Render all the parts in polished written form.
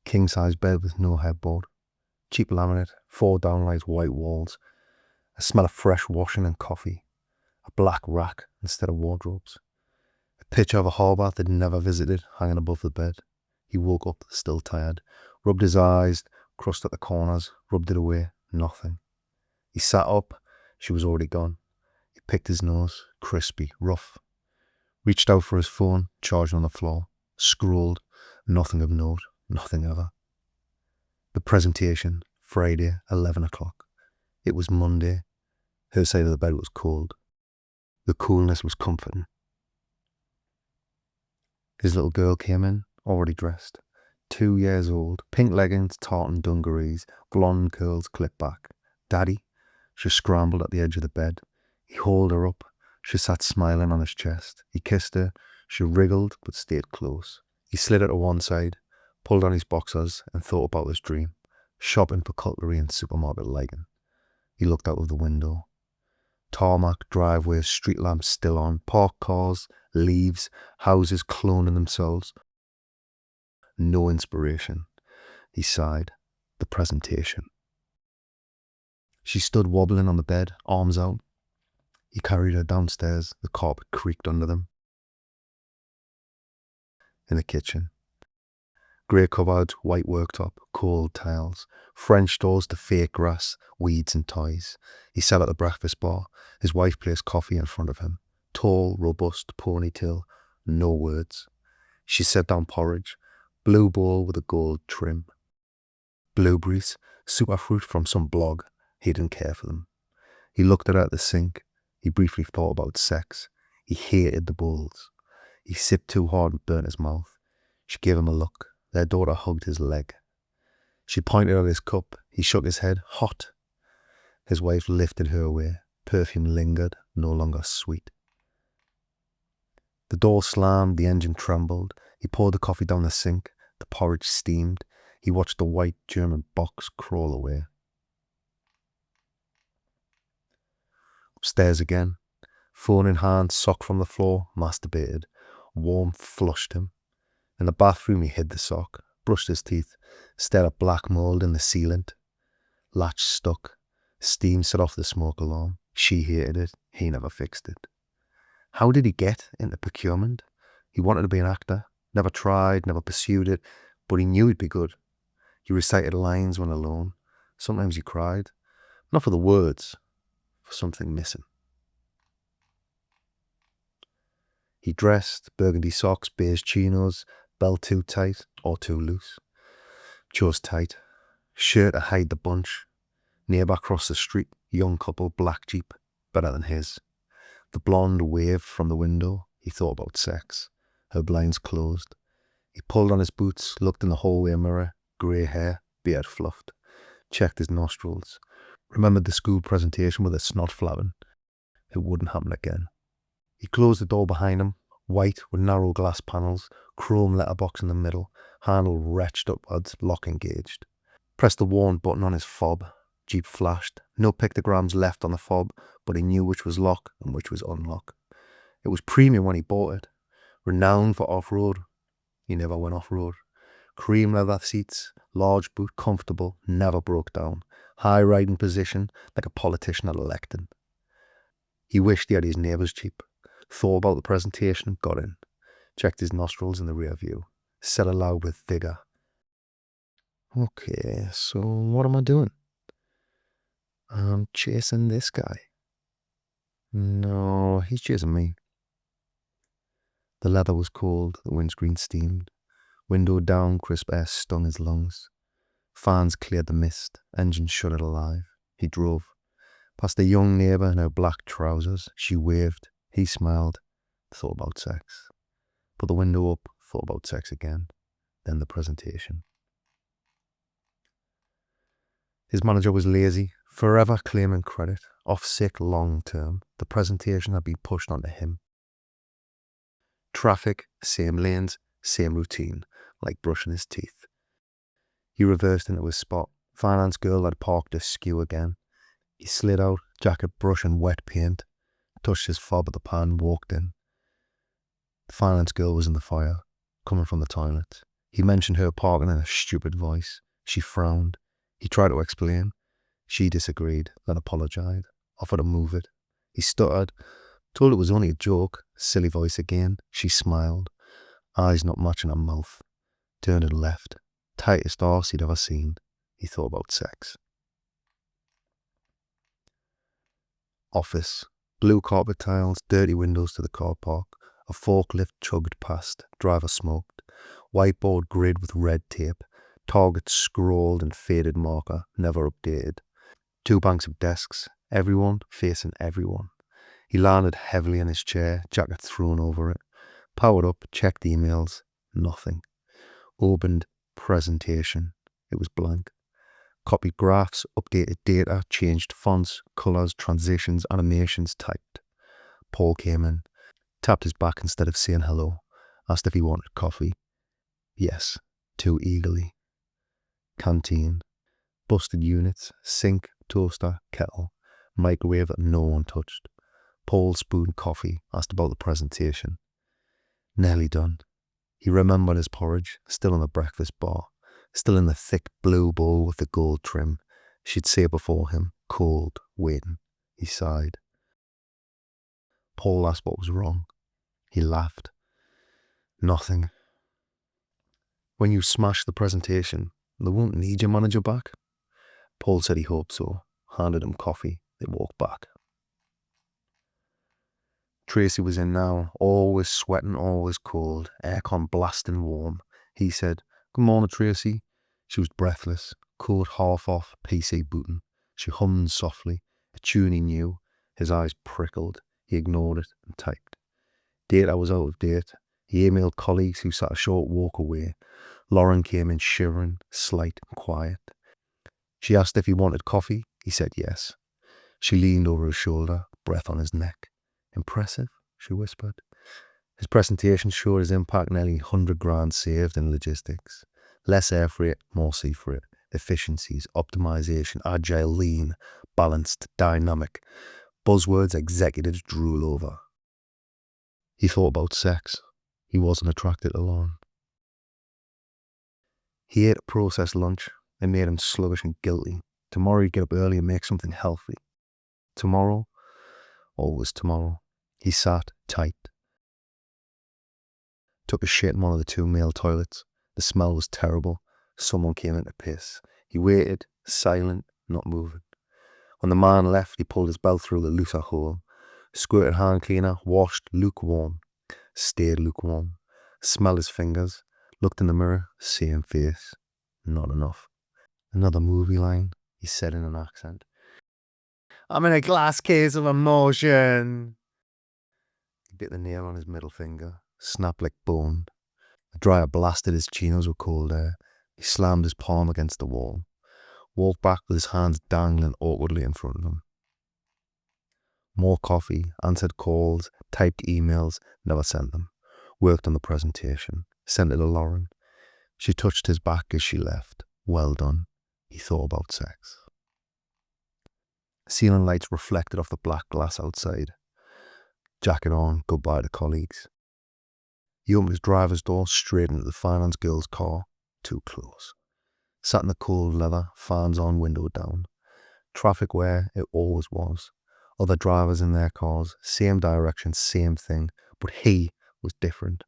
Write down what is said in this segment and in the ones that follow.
king-size bed with no headboard, cheap laminate, 4 downlight white walls, a smell of fresh washing and coffee, a black rack instead of wardrobes, a picture of a hall bath they'd never visited hanging above the bed. He woke up still tired, rubbed his eyes, crossed at the corners, rubbed it away, nothing. He sat up, she was already gone. He picked his nose, crispy, rough, reached out for his phone, charged on the floor, scrolled, nothing of note, nothing ever. The presentation, Friday, 11 o'clock. It was Monday. Her side of the bed was cold. The coolness was comforting. His little girl came in, already dressed. 2 years old, pink leggings, tartan dungarees, blonde curls clipped back. Daddy? She scrambled at the edge of the bed. He hauled her up. She sat smiling on his chest. He kissed her. She wriggled but stayed close. He slid her to one side, pulled on his boxers and thought about his dream. Shopping for cutlery and supermarket lighting. He looked out of the window. Tarmac, driveways, street lamps still on, parked cars, leaves, houses cloning themselves. No inspiration. He sighed. The presentation. She stood wobbling on the bed, arms out. He carried her downstairs. The carpet creaked under them. In the kitchen. Grey cupboards, white worktop, cold tiles, French doors to fake grass, weeds and toys. He sat at the breakfast bar. His wife placed coffee in front of him. Tall, robust, ponytail, no words. She set down porridge, blue bowl with a gold trim. Blueberries, superfruit from some blog. He didn't care for them. He looked at her at the sink. He briefly thought about sex. He hated the bowls. He sipped too hard and burnt his mouth. She gave him a look. Their daughter hugged his leg. She pointed at his cup. He shook his head. Hot. His wife lifted her away. Perfume lingered, no longer sweet. The door slammed. The engine trembled. He poured the coffee down the sink. The porridge steamed. He watched the white German box crawl away. Upstairs again. Phone in hand, sock from the floor, masturbated. Warmth flushed him. In the bathroom he hid the sock, brushed his teeth, stared at black mould in the sealant. Latch stuck. Steam set off the smoke alarm. She hated it. He never fixed it. How did he get into procurement? He wanted to be an actor. Never tried, never pursued it, but he knew he'd be good. He recited lines when alone. Sometimes he cried. Not for the words, for something missing. He dressed, burgundy socks, beige chinos, belt too tight or too loose. Chose tight. Shirt to hide the bunch. Neighbour across the street, young couple, black Jeep, better than his. The blonde waved from the window. He thought about sex. Her blinds closed. He pulled on his boots, looked in the hallway mirror, grey hair, beard fluffed. Checked his nostrils. Remembered the school presentation with his snot flapping. It wouldn't happen again. He closed the door behind him, white with narrow glass panels, chrome letterbox in the middle, handle wretched upwards, lock engaged. Pressed the worn button on his fob. Jeep flashed. No pictograms left on the fob, but he knew which was lock and which was unlock. It was premium when he bought it. Renowned for off-road. He never went off-road. Cream leather seats, large boot, comfortable, never broke down. High riding position, like a politician at electing. He wished he had his neighbour's Jeep. Thought about the presentation, got in. Checked his nostrils in the rear view. Said aloud with vigour. Okay, so what am I doing? I'm chasing this guy. No, he's chasing me. The leather was cold, the windscreen steamed. Window down, crisp air stung his lungs. Fans cleared the mist, engine shuddered alive. He drove. Past a young neighbour in her black trousers. She waved. He smiled. Thought about sex. Put the window up, thought about sex again. Then the presentation. His manager was lazy, forever claiming credit. Off sick long term. The presentation had been pushed onto him. Traffic, same lanes, same routine, like brushing his teeth. He reversed into his spot. Finance girl had parked askew again. He slid out, jacket, brush and wet paint, touched his fob at the pan, walked in. The finance girl was in the fire, coming from the toilet. He mentioned her parking in a stupid voice. She frowned. He tried to explain. She disagreed, then apologised, offered to move it. He stuttered, told it was only a joke. Silly voice again. She smiled, eyes not matching her mouth. Turned and left. Tightest arse he'd ever seen. He thought about sex. Office. Blue carpet tiles, dirty windows to the car park. A forklift chugged past. Driver smoked. Whiteboard grid with red tape. Target scrawled in faded marker, never updated. 2 banks of desks, everyone facing everyone. He landed heavily in his chair, jacket thrown over it. Powered up, checked emails. Nothing. Opened presentation. It was blank. Copied graphs, updated data, changed fonts, colours, transitions, animations, typed. Paul came in, tapped his back instead of saying hello, asked if he wanted coffee. Yes, too eagerly. Canteen. Busted units, sink, toaster, kettle, microwave that no one touched. Paul spooned coffee, asked about the presentation. Nearly done. He remembered his porridge, still in the breakfast bar, still in the thick blue bowl with the gold trim. She'd say before him, cold, waiting. He sighed. Paul asked what was wrong. He laughed. Nothing. When you smash the presentation, they won't need your manager back. Paul said he hoped so, handed him coffee. They walked back. Tracy was in now, always sweating, always cold, aircon blasting warm. He said, "Good morning, Tracy." She was breathless, coat half off, PC booting. She hummed softly, a tune he knew. His eyes prickled. He ignored it and typed. Data was out of date. He emailed colleagues who sat a short walk away. Lauren came in shivering, slight and quiet. She asked if he wanted coffee. He said yes. She leaned over his shoulder, breath on his neck. "Impressive," she whispered. His presentation showed his impact, nearly 100 grand saved in logistics. Less air freight, more sea freight. Efficiencies, optimization, agile, lean, balanced, dynamic. Buzzwords executives drool over. He thought about sex. He wasn't attracted to Lauren. He ate a processed lunch. It made him sluggish and guilty. Tomorrow he'd get up early and make something healthy. Tomorrow, always tomorrow. He sat tight. Took a shit in one of the 2 male toilets. The smell was terrible. Someone came in to piss. He waited, silent, not moving. When the man left, he pulled his belt through the looser hole. Squirted hand cleaner, washed, lukewarm. Stayed lukewarm. Smelled his fingers. Looked in the mirror, same face. Not enough. "Another movie line," he said in an accent. "I'm in a glass case of emotion." He bit the nail on his middle finger, snapped like bone. The dryer blasted his chinos with cold air. He slammed his palm against the wall. Walked back with his hands dangling awkwardly in front of him. More coffee, answered calls, typed emails, never sent them. Worked on the presentation, sent it to Lauren. She touched his back as she left. Well done. He thought about sex. Ceiling lights reflected off the black glass outside. Jacket on, goodbye to colleagues. He opened his driver's door straight into the finance girl's car. Too close. Sat in the cold leather, fans on, window down. Traffic where it always was. Other drivers in their cars, same direction, same thing, but he was different.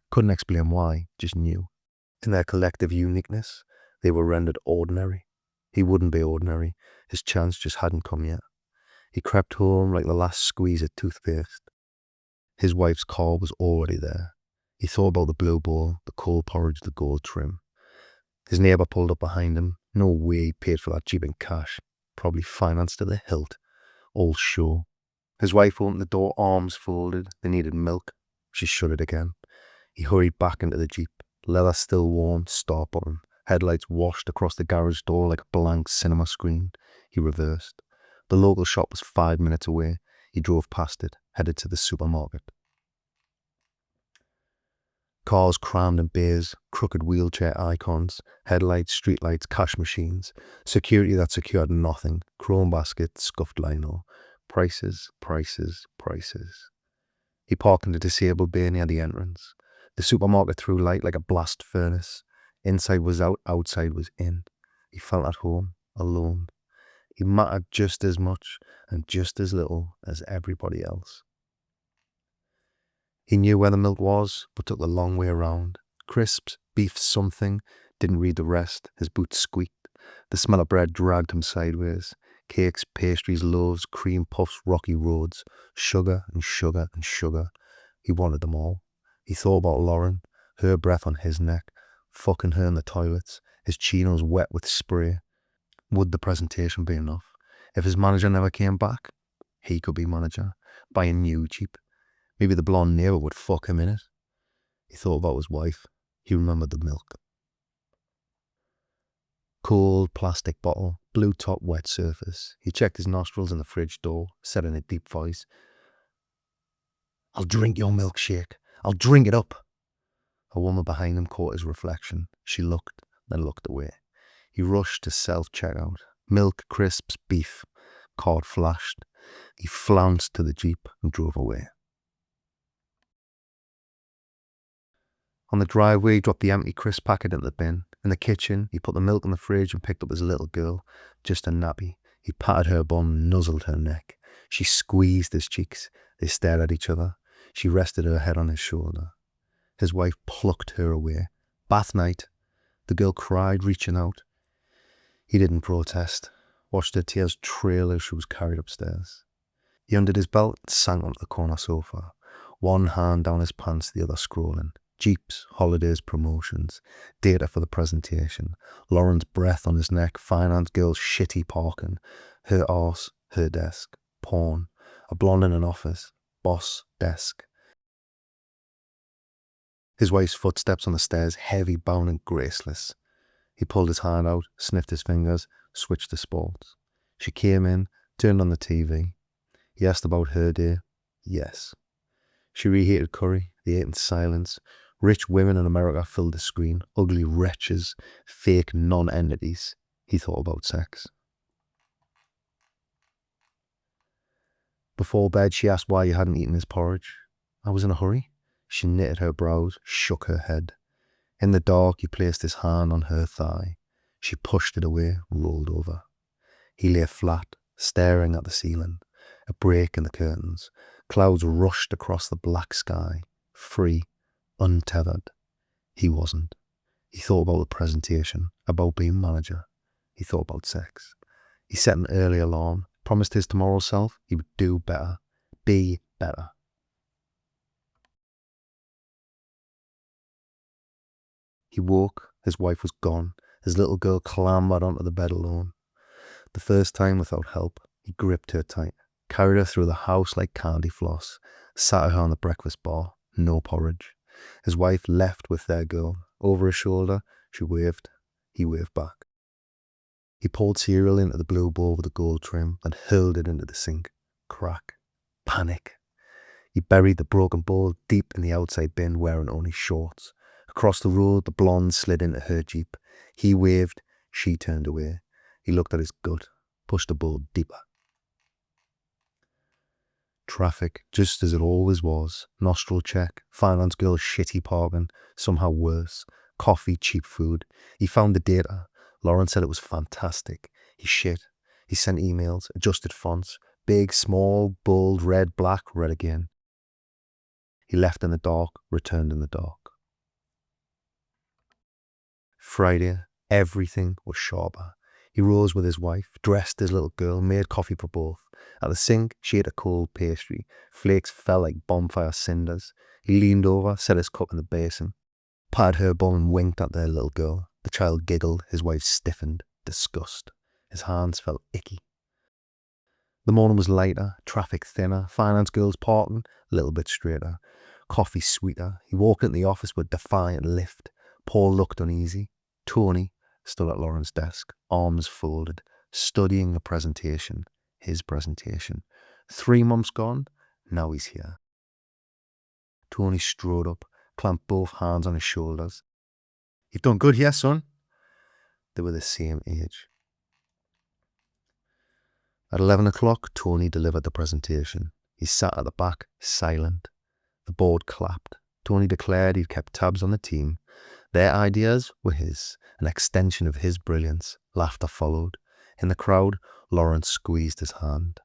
Couldn't explain why, just knew. In their collective uniqueness, they were rendered ordinary. He wouldn't be ordinary. His chance just hadn't come yet. He crept home like the last squeeze of toothpaste. His wife's car was already there. He thought about the blue bowl, the cold porridge, the gold trim. His neighbour pulled up behind him. No way he paid for that Jeep in cash. Probably financed to the hilt. All show. His wife opened the door, arms folded. They needed milk. She shut it again. He hurried back into the Jeep. Leather still warm, start button. Headlights washed across the garage door like a blank cinema screen. He reversed. The local shop was 5 minutes away. He drove past it, headed to the supermarket. Cars crammed in bays, crooked wheelchair icons, headlights, streetlights, cash machines, security that secured nothing, chrome baskets, scuffed lino, prices, prices, prices. He parked in the disabled bay near the entrance. The supermarket threw light like a blast furnace. Inside was out, outside was in. He felt at home, alone. He mattered just as much and just as little as everybody else. He knew where the milk was, but took the long way around. Crisps, beef something, didn't read the rest. His boots squeaked. The smell of bread dragged him sideways. Cakes, pastries, loaves, cream puffs, rocky roads. Sugar and sugar and sugar. He wanted them all. He thought about Lauren, her breath on his neck, fucking her in the toilets, his chinos wet with spray. Would the presentation be enough? If his manager never came back, he could be manager. Buy a new Jeep. Maybe the blonde neighbour would fuck him in it. He thought about his wife. He remembered the milk. Cold plastic bottle, blue top, wet surface. He checked his nostrils in the fridge door, said in a deep voice, "I'll drink your milkshake. I'll drink it up." A woman behind him caught his reflection. She looked, then looked away. He rushed to self-checkout. Milk, crisps, beef. Card flashed. He flounced to the Jeep and drove away. On the driveway, he dropped the empty crisp packet in the bin. In the kitchen, he put the milk in the fridge and picked up his little girl, just a nappy. He patted her bum, nuzzled her neck. She squeezed his cheeks. They stared at each other. She rested her head on his shoulder. His wife plucked her away. Bath night. The girl cried, reaching out. He didn't protest. Watched her tears trail as she was carried upstairs. He undid his belt and sank onto the corner sofa, one hand down his pants, the other scrolling. Jeeps, holidays, promotions, data for the presentation, Lauren's breath on his neck, finance girl's shitty parking, her arse, her desk, porn, a blonde in an office, boss, desk. His wife's footsteps on the stairs, heavy, bound and graceless. He pulled his hand out, sniffed his fingers, switched to sports. She came in, turned on the TV. He asked about her day. Yes. She reheated curry. They ate in silence. Rich women in America filled the screen. Ugly wretches, fake non-entities. He thought about sex. Before bed, she asked why he hadn't eaten his porridge. I was in a hurry. She knitted her brows, shook her head. In the dark, he placed his hand on her thigh. She pushed it away, rolled over. He lay flat, staring at the ceiling. A break in the curtains. Clouds rushed across the black sky, free, untethered. He wasn't. He thought about the presentation, about being manager. He thought about sex. He set an early alarm, promised his tomorrow self he would do better, be better. He woke, his wife was gone, his little girl clambered onto the bed alone. The first time without help, he gripped her tight, carried her through the house like candy floss, sat her on the breakfast bar, no porridge. His wife left with their girl. Over his shoulder, she waved. He waved back. He poured cereal into the blue bowl with the gold trim and hurled it into the sink. Crack. Panic. He buried the broken bowl deep in the outside bin wearing only shorts. Across the road, the blonde slid into her Jeep. He waved. She turned away. He looked at his gut, pushed the bowl deeper. Traffic, just as it always was. Nostril check, finance girl shitty parking, somehow worse. Coffee, cheap food. He found the data. Lauren said it was fantastic. He shit. He sent emails, adjusted fonts. Big, small, bold, red, black, red again. He left in the dark, returned in the dark. Friday, everything was sharper. He rose with his wife, dressed his little girl, made coffee for both. At the sink, she ate a cold pastry. Flakes fell like bonfire cinders. He leaned over, set his cup in the basin, patted her bum and winked at their little girl. The child giggled, his wife stiffened, disgust. His hands felt icky. The morning was lighter, traffic thinner, finance girls parking a little bit straighter, coffee sweeter. He walked into the office with defiant lift. Paul looked uneasy. Tony stood at Lauren's desk, arms folded, studying the presentation, his presentation. 3 months gone, now he's here. Tony strode up, clamped both hands on his shoulders. "You've done good here, son." They were the same age. At 11 o'clock, Tony delivered the presentation. He sat at the back, silent. The board clapped. Tony declared he'd kept tabs on the team. Their ideas were his, an extension of his brilliance. Laughter followed. In the crowd, Lawrence squeezed his hand.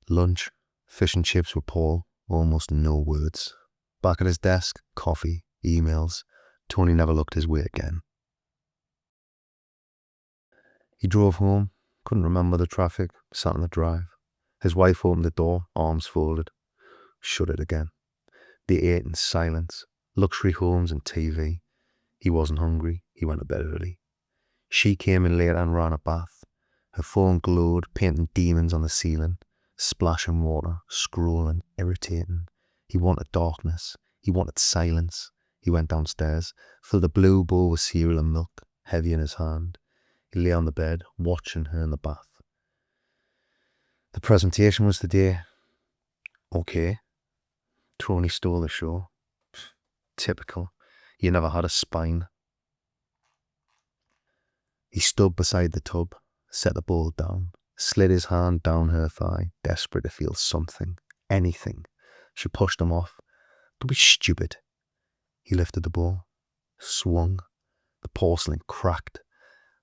Lunch, fish and chips with Paul, almost no words. Back at his desk, coffee, emails. Tony never looked his way again. He drove home, couldn't remember the traffic, sat on the drive. His wife opened the door, arms folded, shut it again. They ate in silence, luxury homes and TV. He wasn't hungry, he went to bed early. She came in later and ran a bath. Her phone glowed, painting demons on the ceiling, splashing water, scrolling, irritating. He wanted darkness, he wanted silence. He went downstairs, filled a blue bowl with cereal and milk, heavy in his hand. He lay on the bed, watching her in the bath. The presentation was today. Okay. Tony stole the show. Typical. You never had a spine. He stood beside the tub, set the bowl down, slid his hand down her thigh, desperate to feel something, anything. She pushed him off. Don't be stupid. He lifted the bowl, swung. The porcelain cracked.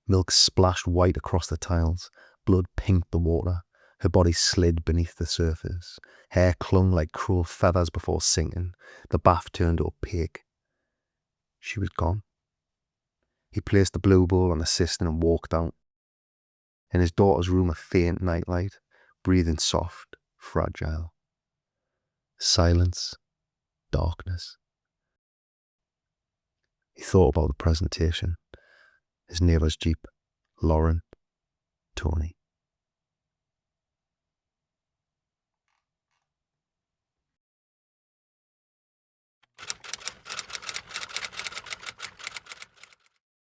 Milk splashed white across the tiles. Blood pinked the water. Her body slid beneath the surface. Hair clung like cruel feathers before sinking. The bath turned opaque. She was gone. He placed the blue bowl on the cistern and walked out. In his daughter's room, a faint nightlight, breathing soft, fragile. Silence, darkness. He thought about the presentation. His neighbour's Jeep, Lauren, Tony.